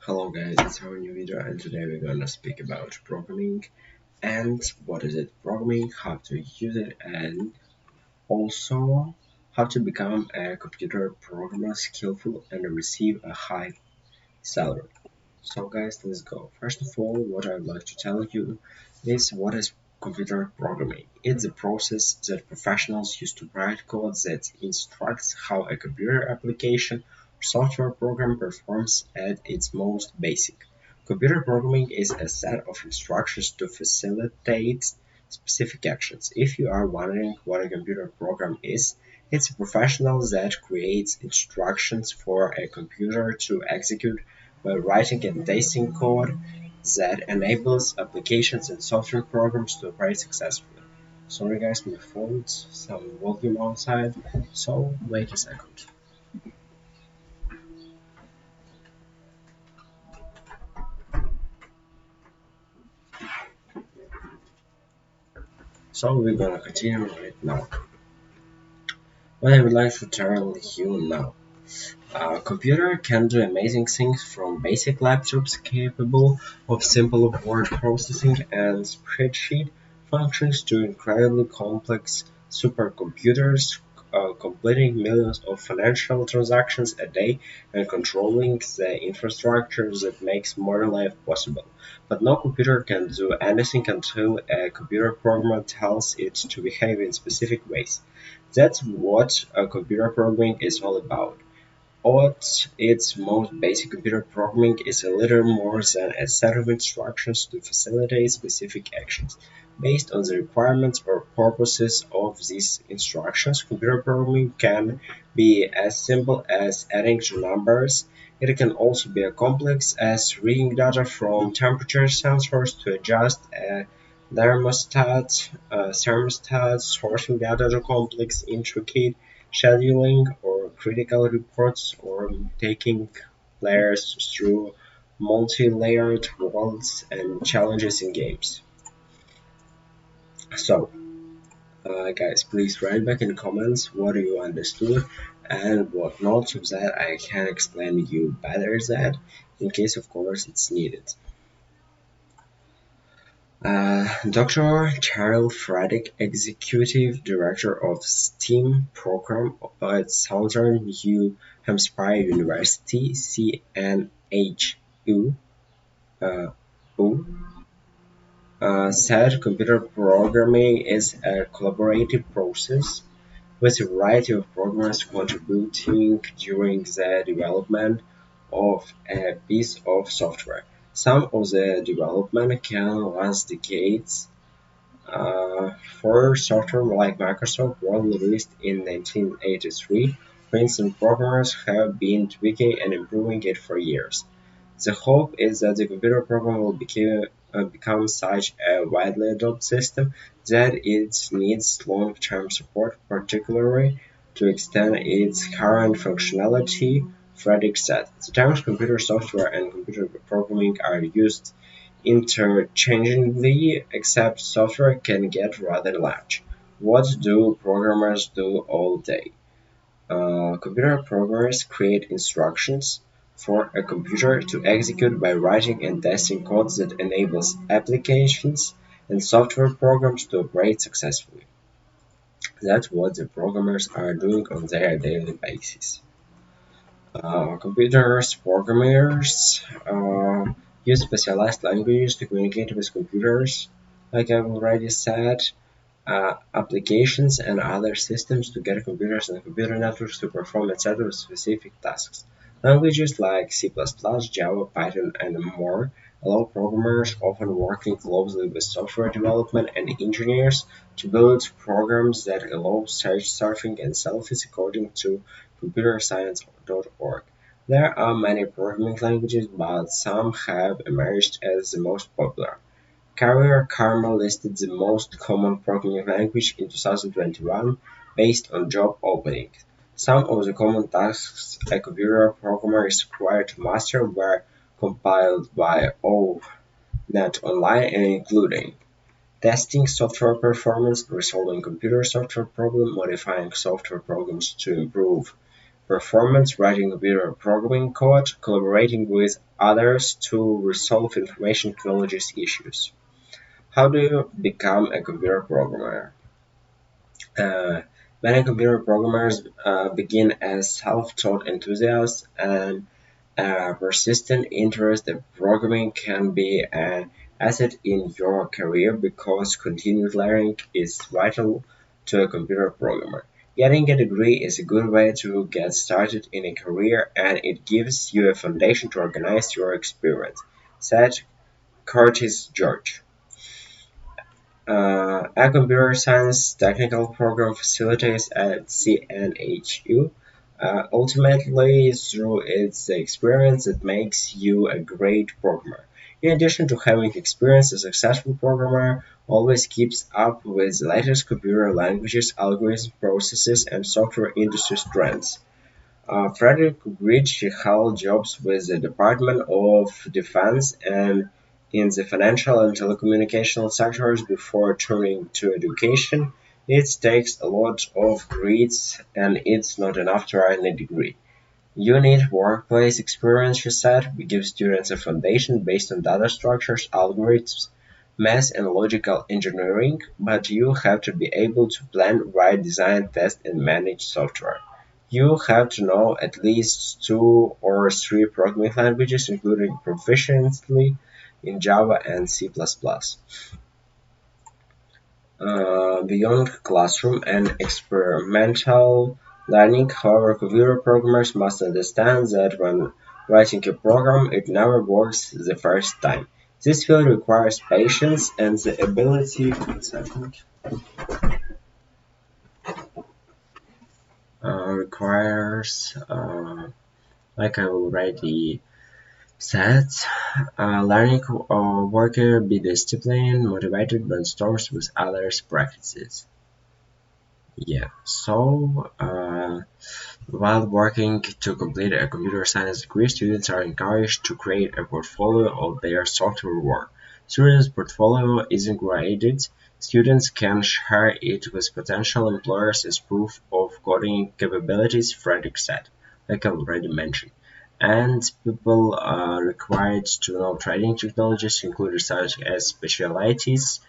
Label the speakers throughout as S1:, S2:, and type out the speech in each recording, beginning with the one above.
S1: Hello guys, it's our new video and today we're gonna speak about programming and what is it programming, how to use it, and also how to become a computer programmer skillful and receive a high salary. So guys, let's go. First of all, what I would like to tell you is what is computer programming. It's a process that professionals use to write code that instructs how a computer application or software program performs at its most basic. Computer programming is a set of instructions to facilitate specific actions. If you are wondering what a computer program is, it's a professional that creates instructions for a computer to execute by writing and testing code that enables applications and software programs to operate successfully. Sorry guys, my phone's some volume outside, so wait a second. So we're gonna continue right now. What I would like to tell you now. A computer can do amazing things from basic laptops capable of simple word processing and spreadsheet functions to incredibly complex supercomputers completing millions of financial transactions a day and controlling the infrastructure that makes modern life possible. But no computer can do anything until a computer program tells it to behave in specific ways. That's what computer programming is all about. At its most basic, computer programming is a little more than a set of instructions to facilitate specific actions. Based on the requirements or purposes of these instructions, computer programming can be as simple as adding two numbers. It can also be as complex as reading data from temperature sensors to adjust a thermostat, sorting data to complex, intricate scheduling or critical reports, or taking players through multi-layered worlds and challenges in games. So, guys, please write back in the comments what you understood and what not, so that I can explain you better that in case of course it's needed. Dr. Cheryl Frederick, Executive Director of STEAM Program at Southern New Hampshire University (CNHU), uh, said computer programming is a collaborative process with a variety of programmers contributing during the development of a piece of software. Some of the development can last decades. For software like Microsoft Word released in 1983, for instance, programmers have been tweaking and improving it for years. The hope is that the computer program will become such a widely adopted system that it needs long-term support, particularly to extend its current functionality. Frederick said, the terms computer software and computer programming are used interchangeably, except software can get rather large. What do programmers do all day? Computer programmers create instructions for a computer to execute by writing and testing code that enables applications and software programs to operate successfully. That's what the programmers are doing on their daily basis. Programmers use specialized languages to communicate with computers, like I've already said, applications and other systems to get computers and computer networks to perform a set of specific tasks. Languages like C++, Java, Python, and more allow programmers, often working closely with software development and engineers, to build programs that allow search, surfing, and selfies according to computerscience.org. There are many programming languages, but some have emerged as the most popular. Career Karma listed the most common programming language in 2021 based on job openings. Some of the common tasks a computer programmer is required to master were compiled by ONET Online and including testing software performance, resolving computer software problems, modifying software programs to improve performance, writing computer programming code, collaborating with others to resolve information technologies issues. How do you become a computer programmer? Uh, Many computer programmers begin as self-taught enthusiasts, and persistent interest in programming can be an asset in your career because continued learning is vital to a computer programmer. Getting a degree is a good way to get started in a career, and it gives you a foundation to organize your experience, said Curtis George. A computer science technical program facilitates at CNHU. Ultimately, through its experience, it makes you a great programmer. In addition to having experience, a successful programmer always keeps up with the latest computer languages, algorithms, processes, and software industry trends. Frederick Rich held jobs with the Department of Defense and in the financial and telecommunications sectors before turning to education. It takes a lot of grades and it's not enough to earn a degree. You need workplace experience, she said. We give students a foundation based on data structures, algorithms, math, and logical engineering, but you have to be able to plan, write, design, test, and manage software. You have to know at least two or three programming languages, including proficiency in Java and C++. Beyond classroom and experimental learning, however, computer programmers must understand that when writing a program, it never works the first time. This field requires patience and the ability requires like I already said, learning worker be disciplined, motivated, brainstorms with others practices. Yeah, so while working to complete a computer science degree, students are encouraged to create a portfolio of their software work. Students' portfolio isn't graded. Students can share it with potential employers as proof of coding capabilities, Frederick said, like I already mentioned. And people are required to know trading technologies, including such as specialties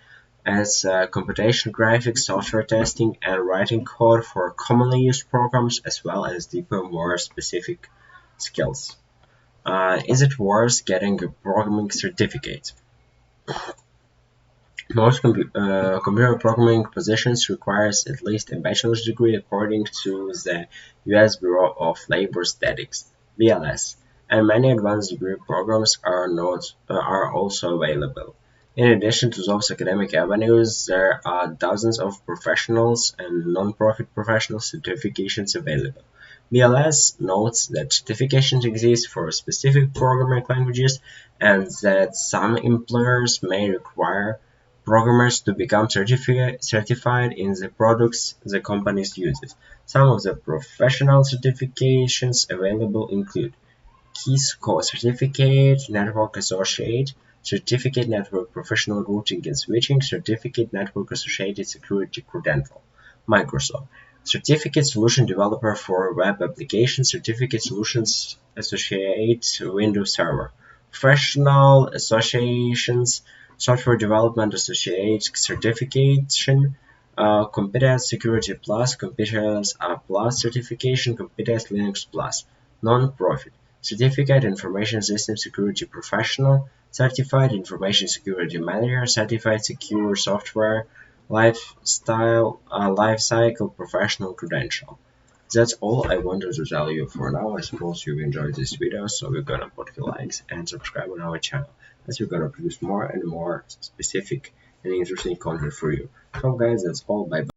S1: as computation graphics, software testing, and writing code for commonly used programs, as well as deeper, more specific skills. Is it worth getting a programming certificate? Most computer programming positions requires at least a bachelor's degree according to the U.S. Bureau of Labor Statistics (BLS), and many advanced degree programs are also available. In addition to those academic avenues, there are dozens of professionals and non-profit professional certifications available. BLS notes that certifications exist for specific programming languages and that some employers may require programmers to become certified in the products the companies uses. Some of the professional certifications available include Cisco Certificate, Network Associate, Certificate Network Professional Routing and Switching, Certificate Network Associated Security Credential, Microsoft, Certificate Solution Developer for Web Applications, Certificate Solutions Associate Windows Server, Professional Associations, Software Development Associate Certification, Competence Security Plus, Competence Plus Certification, Competence Linux Plus, Non-Profit. Certificate Information System Security Professional, Certified Information Security Manager, Certified Secure Software Lifecycle Professional Credential. That's all I wanted to tell you for now. I suppose you enjoyed this video, so we're gonna put the likes and subscribe on our channel, as we're gonna produce more and more specific and interesting content for you. So guys, that's all. Bye bye.